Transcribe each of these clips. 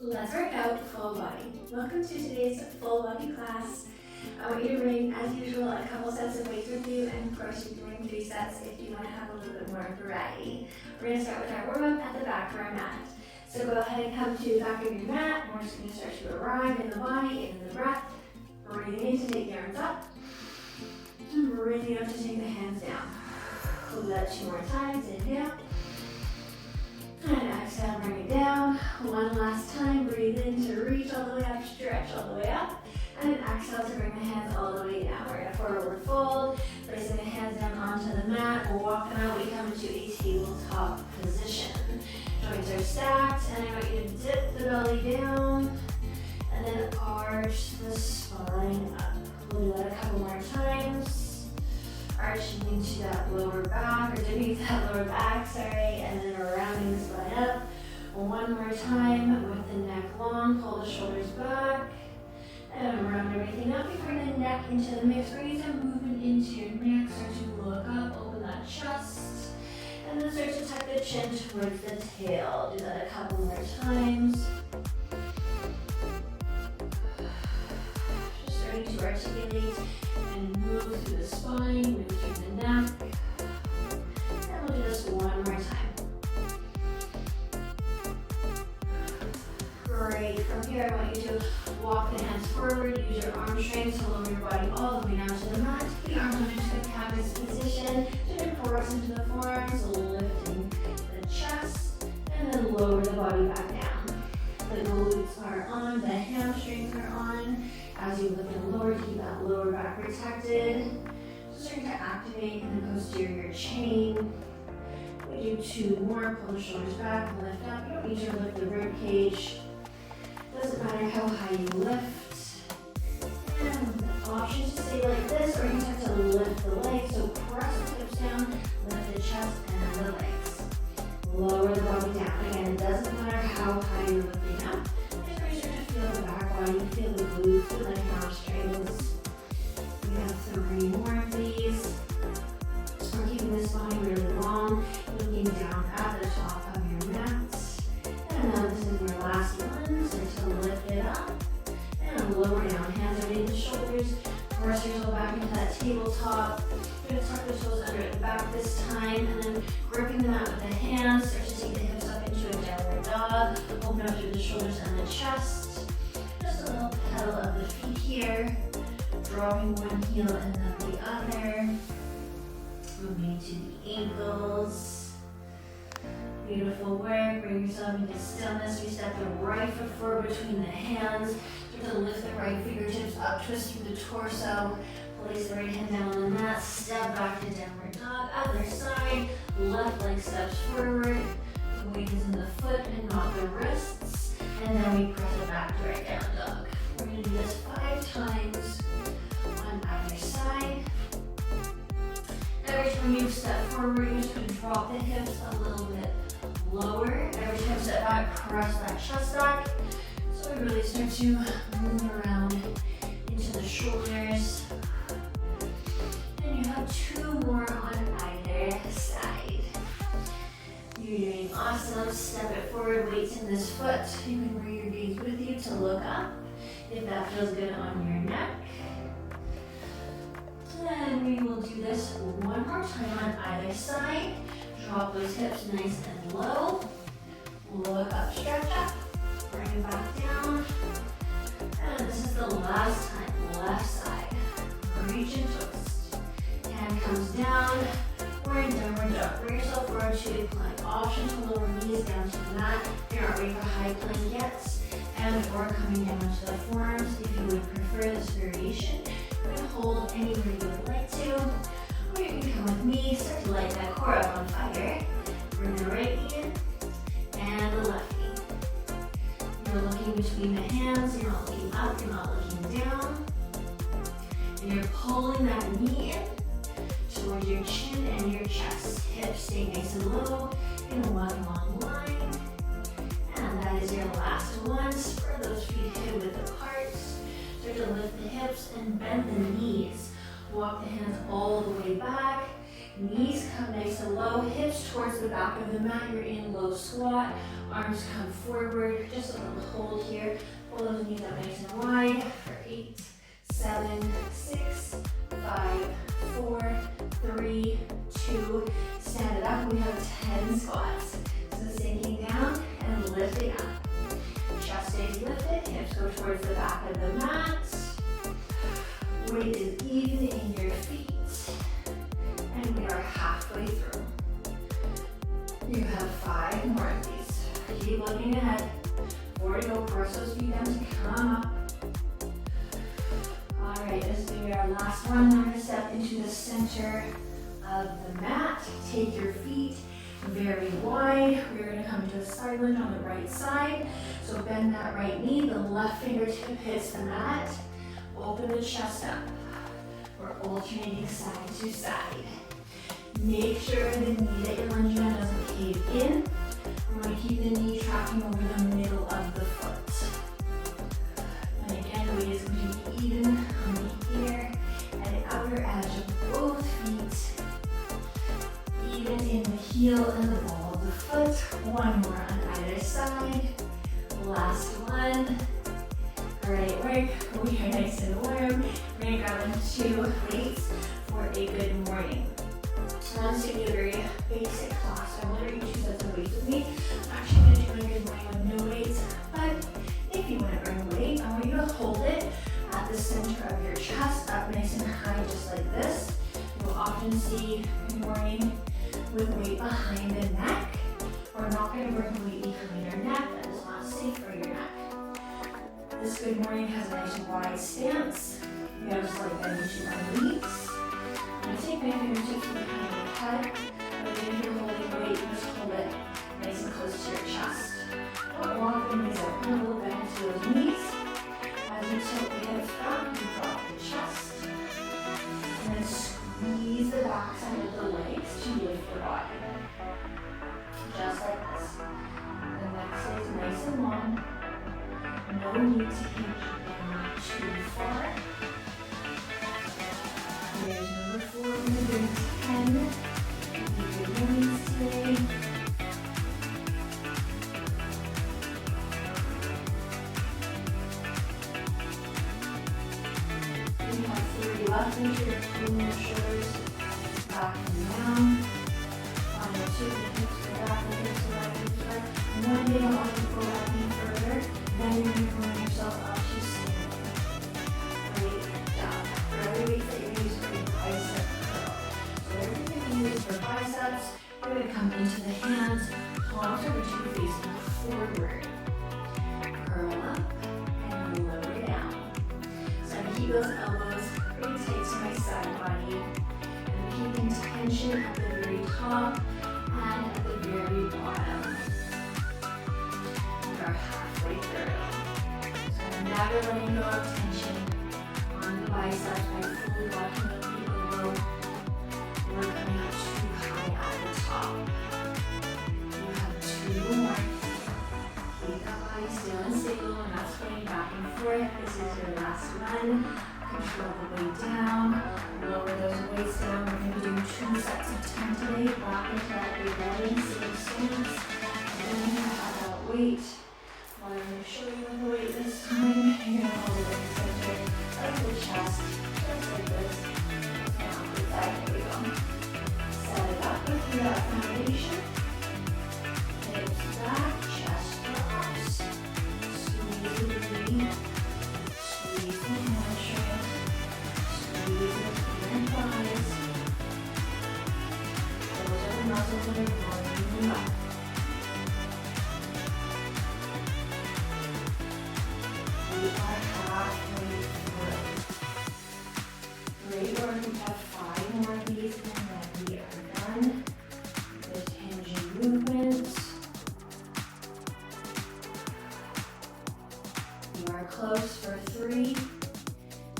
Let's work out full body. Welcome to today's full body class. I want you to bring, as usual, a couple sets of weights with you, and of course you can bring 3 sets if you want to have a little bit more variety. We're going to start with our warm-up at the back of our mat. So go ahead and come to the back of your mat, and we're just going to start to arrive in the body, in the breath. Breathing in to take the arms up, and breathing out to take the hands down. We'll do that 2 more times. Inhale. And exhale, bring it down. One last time, breathe in to reach all the way up, stretch all the way up. And then exhale to bring the hands all the way down. We're going to forward fold, placing the hands down onto the mat. We'll walk them out, we come into a tabletop position. Joints are stacked, and I want you to dip the belly down, and then arch the spine up. We'll do that a couple more times. Arching into that lower back, or dipping to that lower back, and then rounding the spine up. One more time with the neck long, pull the shoulders back, and round everything up. You bring the neck into the mix, bring some movement into your neck, start to look up, open that chest, and then start to tuck the chin towards the tail. Do that a couple more times. Just starting to articulate and move through the spine, move through the neck. And we'll do this one more time. Great. From here, I want you to walk the hands forward, use your arm strength to lower your body all the way down to the mat. The arms into the canvas position, turn forwards into the forearms, lifting the chest, and then lower the body back down. The glutes are on, the hamstrings are on. As you lift and lower, keep that lower back protected. So starting to activate in the posterior chain. We do 2 more. Pull the shoulders back, lift up. You don't need to lift the rib cage. Doesn't matter how high you lift. And the option to stay like this, or you have to lift the legs. So press the hips down, lift the chest and the legs. Lower the body down. Again, it doesn't matter how high you're lifting up. Feel the back body, feel the glutes, feel the hamstrings. We have 3 more of these. We're keeping the spine really long, looking down at the top of your mat. And now this is your last one. Start to lift it up and lower down. Hands underneath the shoulders. Press yourself back into that tabletop. You're going to tuck the toes under the back this time, and then gripping the mat with the hands. Start to take the hips up into a downward dog. Open up through the shoulders and the chest. Just a little pedal of the feet here, dropping one heel and then the other, moving to the ankles. Beautiful work. Bring yourself into stillness. We step the right foot forward between the hands. Start to lift the right fingertips up, twist through the torso. Place the right hand down on the mat. Step back to downward dog. Other side. Left leg steps forward. The weight is in the foot and not the wrists. And then we press it back to our down dog. We're going to do this 5 times on either side. Every time you step forward, you're just going to drop the hips a little bit lower. Every time you step back, press that chest back. So we really start to move around into the shoulders. And you have 2 more on either side. You're doing awesome. Step it forward, weights in this foot. You can bring your gaze with you to look up if that feels good on your neck. Then we will do this one more time on either side. Drop those hips nice and low. Look up, stretch up. Bring it back down. And this is the last time. Left side. Reach and twist. Hand comes down. We're in downward dog. Bring yourself forward to a plank. Option to lower knees down to the mat. If you're not ready for high plank yet. And or coming down to the forearms if you would prefer this variation. We're going to hold anywhere you would like to. Or you can come with me. Start to light that core up on fire. Bring the right knee in and the left knee. You're looking between the hands. You're not looking up. You're not looking down. And you're pulling that knee in towards your chin and your chest. Hips stay nice and low in one long line. And that is your last one. Spread those feet hip width apart. Start to lift the hips and bend the knees. Walk the hands all the way back. Knees come nice and low, hips towards the back of the mat. You're in low squat. Arms come forward. Just a little hold here. Pull those knees up nice and wide for 8, 7, 6, 5, 4, 3, 2. Stand it up. We have 10 squats. So sinking down and lifting up. Chest stays lifted. Hips go towards the back of the mat. Weight is even in your feet. And we are halfway through. You have 5 more of these. Keep looking ahead. 4 to go. Press those feet down to come up. Alright, this is going to be our last one. We're going to step into the center of the mat. Take your feet very wide. We're going to come to a side lunge on the right side. So bend that right knee. The left fingertip hits the mat. Open the chest up. We're alternating side to side. Make sure the knee that you're lunging on doesn't cave in. You want to keep the knee tracking over the middle of the foot. And again, the weight is going to be even on the ear and the outer edge of both feet. Even in the heel and the ball of the foot. One more on either side. Last one. Great work. We are nice and warm. We're going to grab into weights for a good morning. Once you do a very basic class, I want to do 2 sets of weights with me. I'm actually going to do a good morning with no weights, but if you want to earn weight, I want you to hold it at the center of your chest, up nice and high, just like this. You'll often see good morning with weight behind the neck. We're not going to work weight behind your neck. That is not safe for your neck. This good morning has a nice wide stance. You have a slight bend into our knees. I'm going to take my fingertips from behind the head. Again, if you're holding weight, you just hold it nice and close to your chest. Don't walk the knees up. Put a little bend into those knees. As you tilt the hips back, you drop the chest. And then squeeze the back side of the legs to lift your body. Just like this. The neck stays nice and long. No need to hinge down too far. There's number 4. We're going to do 10. Good morning today. We have 3 left. Make sure you're pulling your shoulders back and down. On the 2, the hips go back, the hips go back, the hips go back. One day I want you to go back any further. Then you're going to bring yourself up to standing. Great job. For every weight that you're using for your bicep curl. So everything you use for biceps, you're going to come into the hands, palms are going to be facing forward. Curl up and lower down. So I'm keep those elbows pretty tight to my side body. And keeping tension at the very top and at the very bottom. We are halfway through. So I'm never letting go of tension on the biceps by fully walking the feet below. We're coming up too high at the top. We have 2 more. Keep that body still and stable. We're not swaying back and forth. This is your last one. Control the weight down. Lower those weights down. We're going to do 2 sets of 10 today. Back into that big belly, same stance. And then you're going to have that weight. I'm going to show you the weight this time. You're going to hold it in the center of the chest, just like this. And off the side, here we go. Set it up with your foundation. Hips back, chest drops. Squeeze the knee. Squeeze the hamstring. Squeeze the inner thighs. Those are the muscles that are warming you up. We are halfway through. Great work. We have 5 more of these and then we are done with hinging movements. You are close for 3.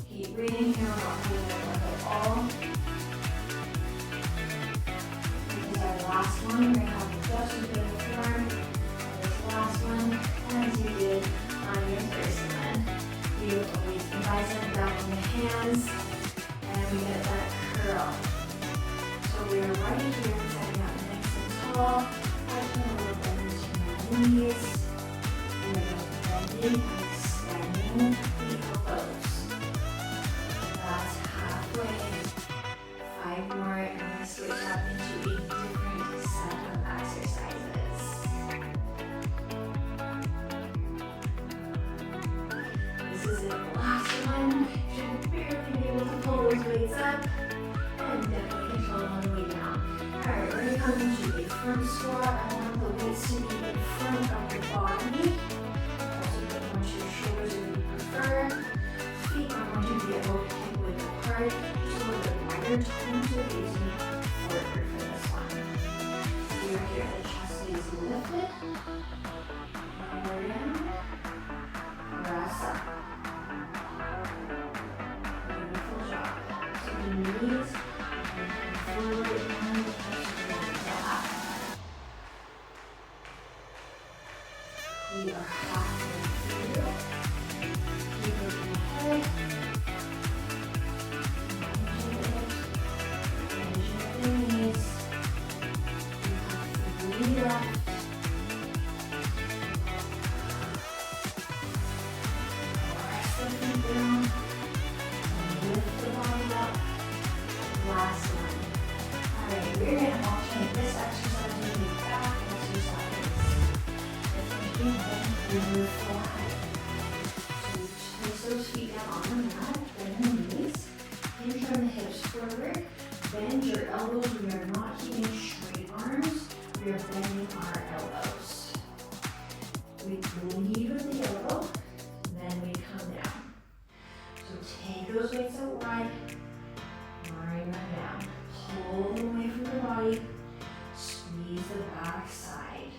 Keep breathing here. We're not doing that at all. This is our last one. We're going to have just a bit of form. This last one, as you did on your first one. You always the bicep back in the hands, and we get that curl. So we are bending and extending the elbows. That's halfway. 5 more, and we'll switch up into a different set of exercises. This is it, the last one. You should barely be able to pull those weights up, and definitely control them on the way down. Alright, we're going to come into a front squat. I want the weights to be in front of your body. Also put them onto your shoulders if you prefer. Feet are going to be able to hip width apart. Just a little bit wider tones of using forward for this one. So you're here, the chest is lifted. Lower down. Press up. Beautiful job. So the knees forward and back. We are halfway through. Keep looking ahead. Bend your knees. You have 3 left. Press the feet down and lift the body up. Last one. Alright, we're going to alternate this exercise with the back exercise. If you bend your full height. So you place those feet down on the mat, bend the knees, hinge from the hips forward, bend your elbows. We are not keeping straight arms, we are bending our elbows. We lead with the elbow, then we come down. So take those weights out wide, bring them down. Pull them away from the body, squeeze the back side.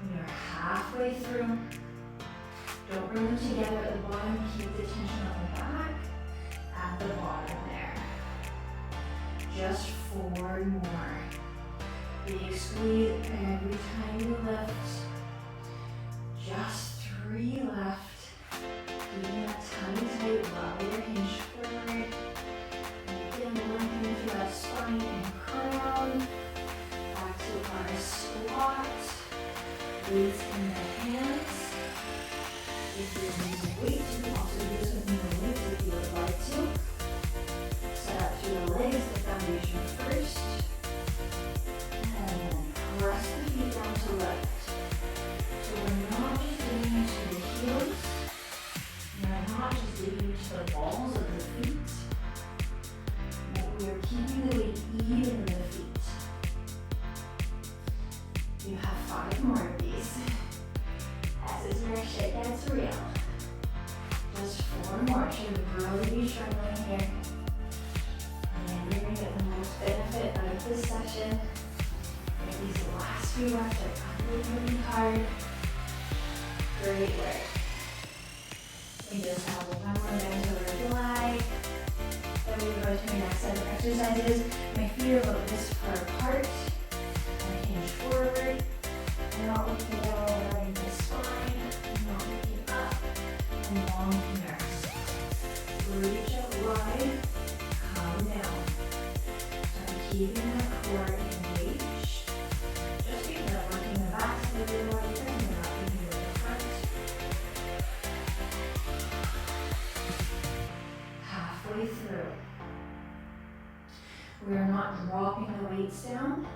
We are halfway through. Don't bring them together at the bottom. Keep the tension on the back at the bottom there. Just 4 more. Big squeeze every time you lift. Just 3 left. Keeping that tummy tight, lower your hinge forward. Again, lengthening through that spine and crown. Back to our squat. Weights in the hands. If you're using weights, you can also use with new weights if you would like to. Set up through the legs, the foundation first. And then press the feet down to lift. So we're not just digging into the heels. We're not just digging into the balls of the feet. But we are keeping the weight even in the feet. You have 5 more of these. This is where shit gets real. Just 4 more. Should really be struggling here. And you're going to get the most benefit out of this session. These last few reps are really hard. Great work. We just have 1 more bend over glide. Then we go to our next set of exercises. My feet are about this far apart. And hinge forward. Not looking down, right in the spine. Not looking up. And long nurse. Reach out wide. Calm down. So I'm keeping that core engaged. Just because I'm working the back of the body, and we're not working the front. Halfway through. We are not dropping the weights down.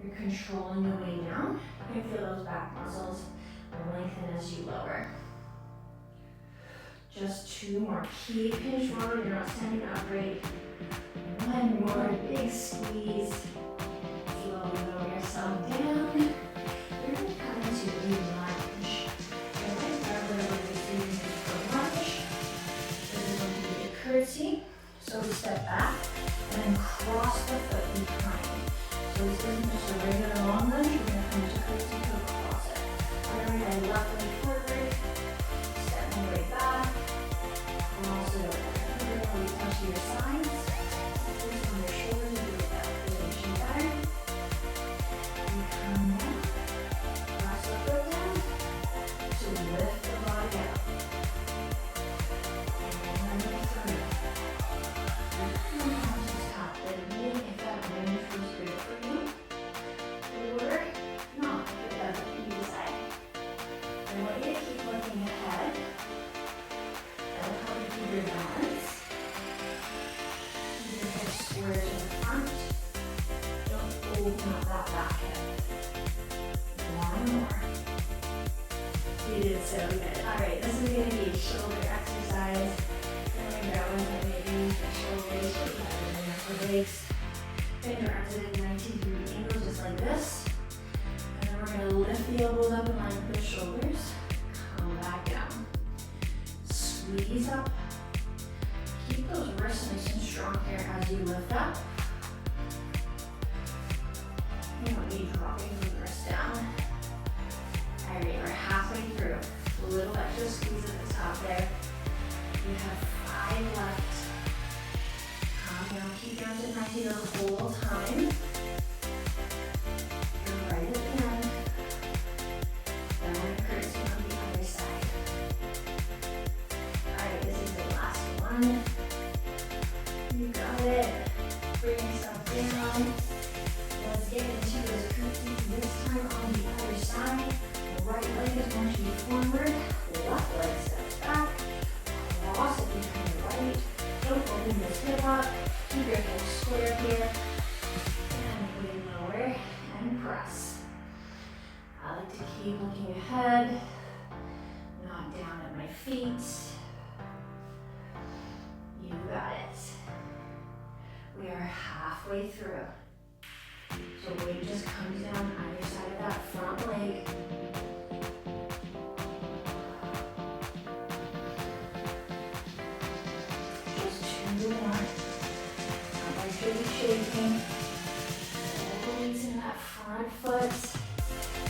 You're controlling the way down. You can feel those back muscles lengthen as you lower. Just 2 more. Keep hinge forward. You're not standing upright. 1 more. Big squeeze. Slowly lower yourself down. We're going to come into a lunge. And right now, we're going to be doing for lunge. This is going to be a curtsy. So we step back and then cross the foot behind. So this isn't just a regular long lunge, we're going to come to curtsy to across it. Bring my left leg forward, step my right back, cross it over. Really touch your sides, focus on your shoulders to get that position better. You come down. so good. All right, this is gonna be a shoulder exercise. And we're gonna go into maybe the shoulders, what you have in there for legs. Bend your arms at a 90-degree angle, just like this. And then we're gonna lift the elbows up in line with the shoulders. Come back down. Squeeze up. Keep those wrists nice and strong here as you lift up. You don't need dropping the wrists down. All right, we're halfway through. A little extra squeeze at the top there. You have 5 left. Calm down, keep your arms at 90 the whole time. You're right at the end. Then we're curtsy on the other side. All right, this is the last one. You got it. Bring yourself down. Let's get into those curtsies this time on the other side. Right leg is going to be forward. Left leg steps back. Cross it behind the right. Don't open this hip up. Keep your hips square here. And put it lower and press. I like to keep looking ahead, not down at my feet. You got it. We are halfway through. So weight just comes down either side of that front leg. Just 2 more. Not like you're shaking. All the weights in that front foot.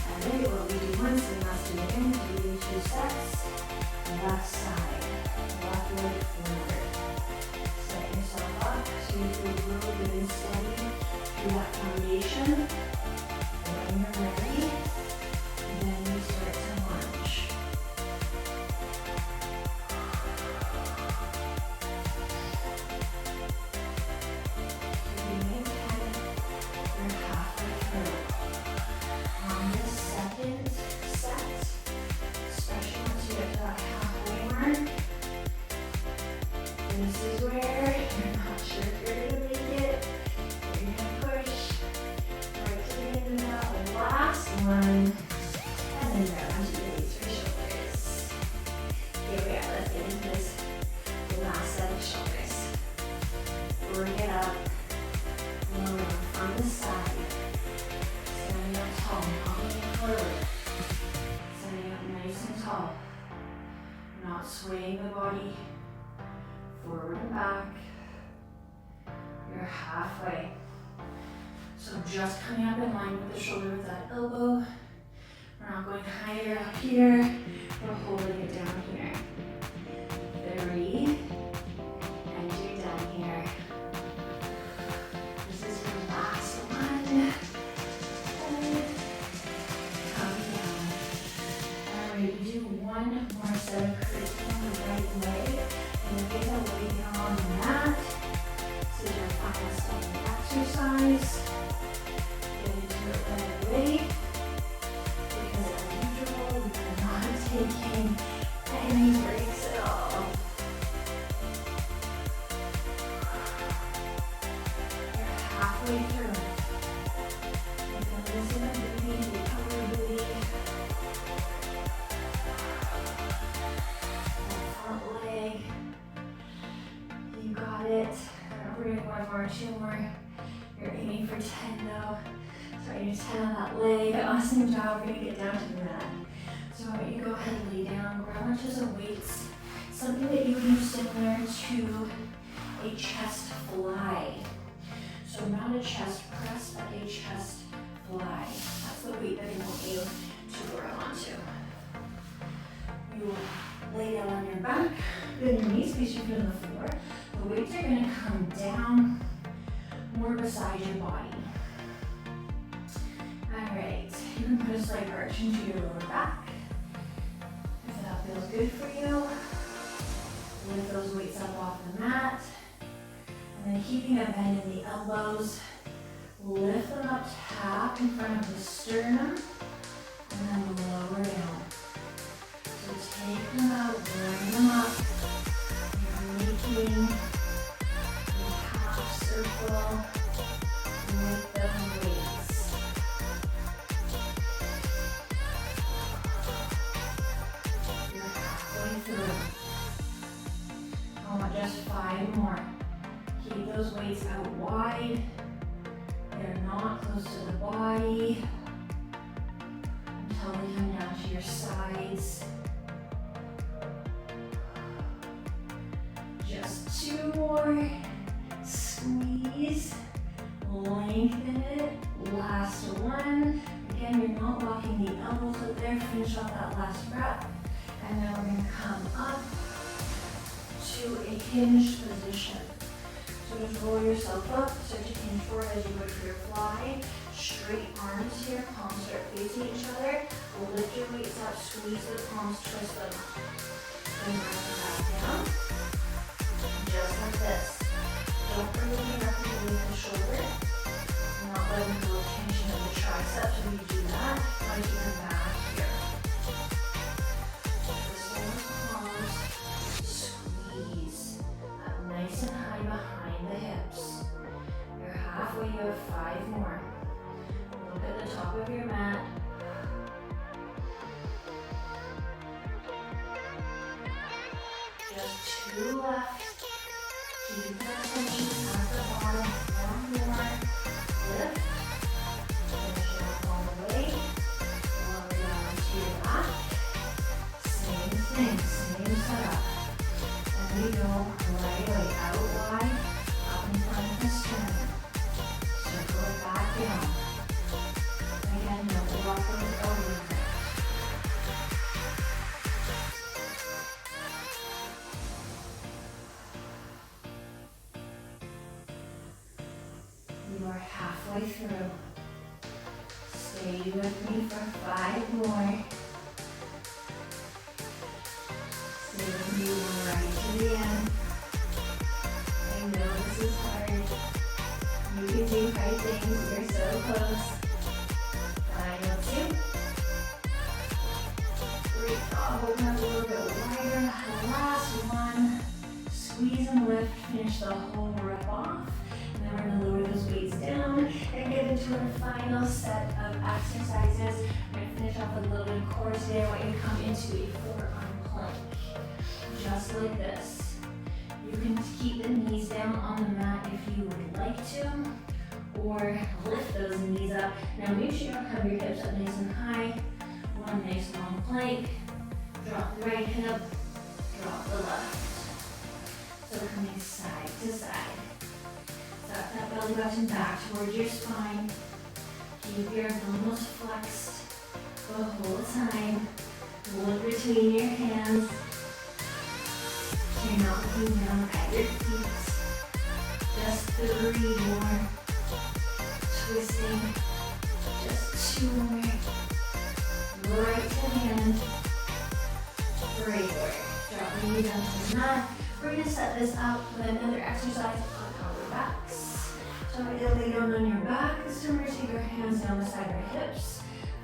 And then what we do once, and let's do it again. Do 2 sets. Left side. Left leg forward. Set yourself up so you feel really good and steady through that foundation. When you're ready, then you start to lunge. Keeping it 10, you're halfway through. On the second set, especially once you get to that halfway mark, this is where you're not sure if you're going to make it. You're going to push right to the end of that last one. And then grab onto your knees for shoulders. Here we are. Let's get into this last set of shoulders. Bring it up. Lower from the side. Standing up tall, not leaning forward. Standing up nice and tall. Not swaying the body forward and back. You're halfway. So just coming up in line with the shoulder with that elbow. We're not going higher up here. We're holding it down here. 3. And you're done here. This is your last one. And come down. Alright, we do one more set of curtsies on the right leg. And then get that way down on the mat. This is your final step of exercise. Get into it right away. Because as usual, we are not taking any breaks at all. You're halfway through. You can listen to the booty, the upper booty. That front leg. You got it. We're doing 1 more, 2 more. You're aiming for 10 though. So I do 10 on that leg. Awesome job. We're gonna get down to the mat. So I want you to go ahead and lay down. Grab onto some weights. Something that you would use similar to a chest fly. So not a chest press, but a chest fly. That's the weight that I want you to grab onto. You will lay down on your back, bend your knees, place your foot on the floor. The weights are going to come down more beside your body. Alright, you can put a slight arch into your lower back. If that feels good for you, lift those weights up off the mat. And then keeping a bend in the elbows, lift them up, tap in front of the sternum, and then lower down. So take them out, warm them up. You're making a half circle with the weights. 5 more. Keep those weights out wide. They're not close to the body. Until they come down to your sides. Just 2 more. Squeeze. Lengthen it. Last one. Again, you're not locking the elbows up there. Finish off that last breath. And then we're going to come up to a hinged position. So just roll yourself up, start to hinge forward as you would for your fly. Straight arms here, palms start facing each other. Lift your weights up, squeeze the palms, twist them up. Then bring them back down. Just like this. Don't bring them directly beneath the shoulder. Not letting go of tension of the triceps when you do that. Try to keep them back here. Twisting the palms, squeeze up nice and high behind the hips. You're halfway, you have 5 more. Look at the top of your mat. Just 2 left. Keep that tension at the bottom. 1 more. Lift. Finish it up all the way. Lower down to your back. Same thing, same setup. And we go right away, out wide, up in front of the sternum. Circle it back down. Again, don't lock those elbows there. You are halfway through. Stay with me for 5 more. Stay with me right to the end. I know this is hard. You can do hard things. You're so close. Final 2. Great job. Open up a little bit wider. Last one. Squeeze and lift. Finish the whole rep off. And then we're going to lower those weights down and get into our final set of exercises. We're going to finish off with a little bit of core today. I want you to come into a forearm plank. Just like this. You can keep the knees down on the mat if you would like to, or lift those knees up. Now make sure you don't have your hips up nice and high. One nice long plank. Drop the right hip, drop the left. So coming side to side. Tuck that belly button back towards your spine. Keep your abdominals flexed the whole time. Look between your hands. So you're not looking down at your feet. Just 3 more. Twisting. Just 2 more. Right to hand. Great work. Drop the knees down to the mat. We're going to set this up with another exercise on our backs. So I'm going to lay down on your back. This time we're going to take our hands down beside our hips.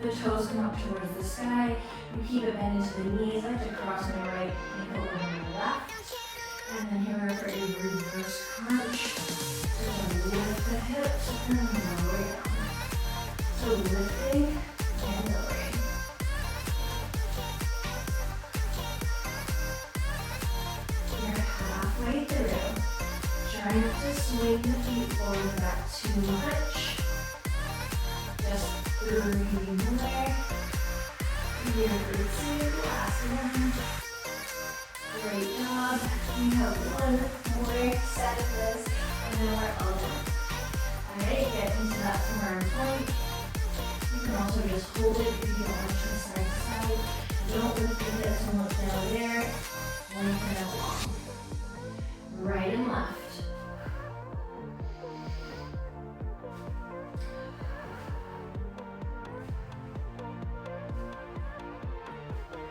The toes come up towards the sky. You keep it bent into the knees. I like to cross my right ankle over my left. And then here we're for a reverse crunch. So we're going to lift the hips and lower down. So lifting and lowering. You're halfway through. Try not to swing the feet forward and back too much. Just 3 more. Here for 2. Last one. Great job. We have 1 more set of this, and then we're all done. Alright, get into that forearm plank. You can also just hold it if you don't want to turn side to side. Don't lift the hips and look down there. Lengthen it long. Right and left.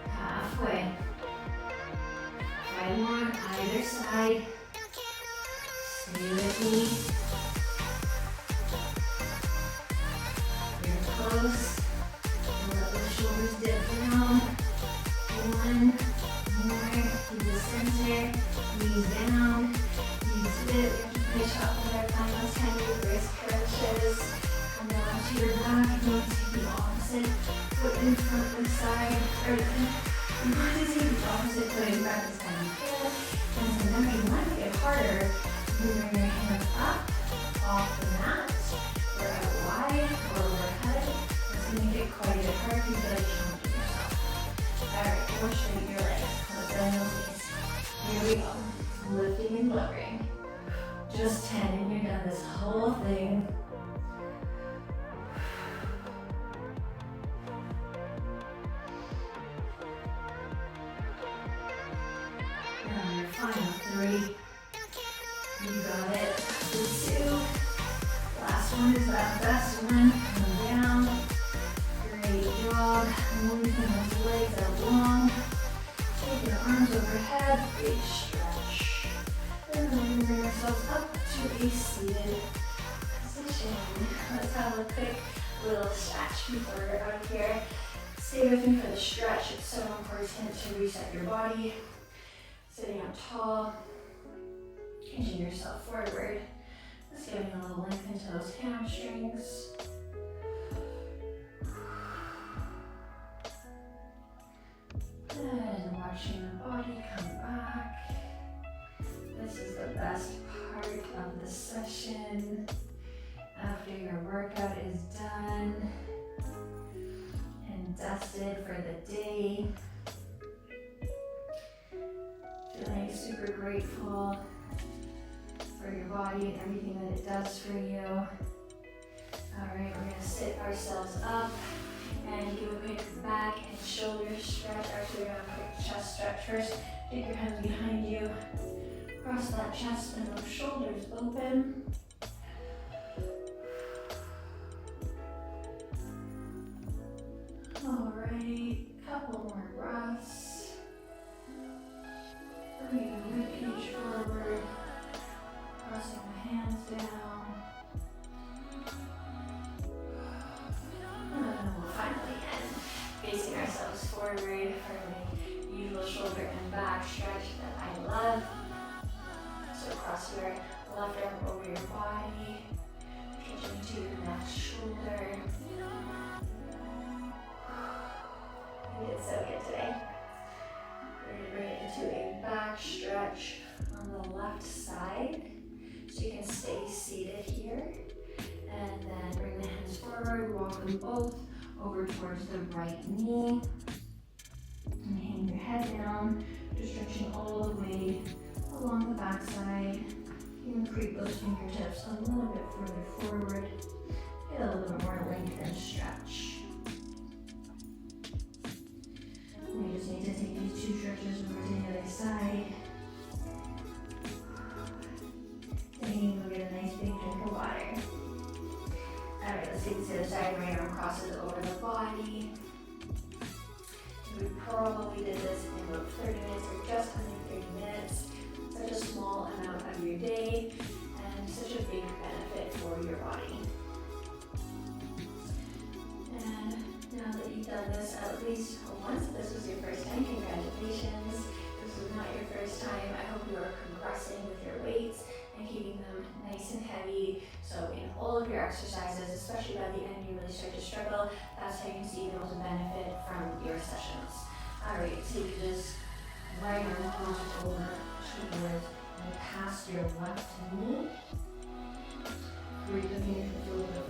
Halfway. 5 more, either side. Stay with me. You're close. Let the shoulders dip down. 1 more. Keep the center. Knees down. Knees dip. We have to finish up with our final 10 reverse crunches. Come down to your back. You want to take the opposite foot in front of the side. You want to take the opposite foot in front this time you can. And so now you want to get harder, you bring your hands up off the mat, or out wide, or overhead. It's going to get quite a bit harder if you feel like challenging yourself. Alright, push straight your legs. Let's bend those knees. Here we go. Lifting and lowering. Just 10, and you're done this whole thing. And your final 3. You got it. 2. Last one is that best one. Come down. Great job. Lengthen those legs out long. Take your arms overhead. Big stretch. And then bring ourselves up to a seated position. Let's have a quick little stretch before we're out of here. Stay with me for the stretch. It's so important to reset your body. Sitting up tall. Hinging yourself forward. Just giving a little length into those hamstrings. And watching the body come back. This is the best part of the session. After your workout is done and dusted for the day. Feeling super grateful for your body and everything that it does for you. Alright, we're going to sit ourselves up and give a quick back and shoulder stretch. Actually, we're going to have a quick chest stretch first. Take your hands behind you. Cross that chest and those shoulders open. Alright, couple more breaths. Bringing the ribcage forward. Pressing the hands down. And we'll finally end facing ourselves forward for the usual shoulder and back stretch that I love. So cross your left arm over your body, stretching to your left shoulder. You did so good today. We're going to bring it into a back stretch on the left side. So you can stay seated here. And then bring the hands forward, walk them both over towards the right knee. And hang your head down, just stretching all the way along the back side. You can creep those fingertips a little bit further forward. Get a little bit more length and stretch. We just need to take these 2 stretches over to the other side. And we'll get a nice big drink of water. Alright, let's take this to the other side. Right arm crosses over the body. We probably did this in about 30 minutes or just under 30 minutes. Such a small amount of your day and such a big benefit for your body. And now that you've done this at least once, if this was your first time, congratulations. If this was not your first time, I hope you are progressing with your weights and keeping them nice and heavy. So in all of your exercises, especially by the end, you really start to struggle. That's how you can see the most benefit from your sessions. Alright, so you just right arm crosses over towards and past your left knee. Breathe the fingertips a little bit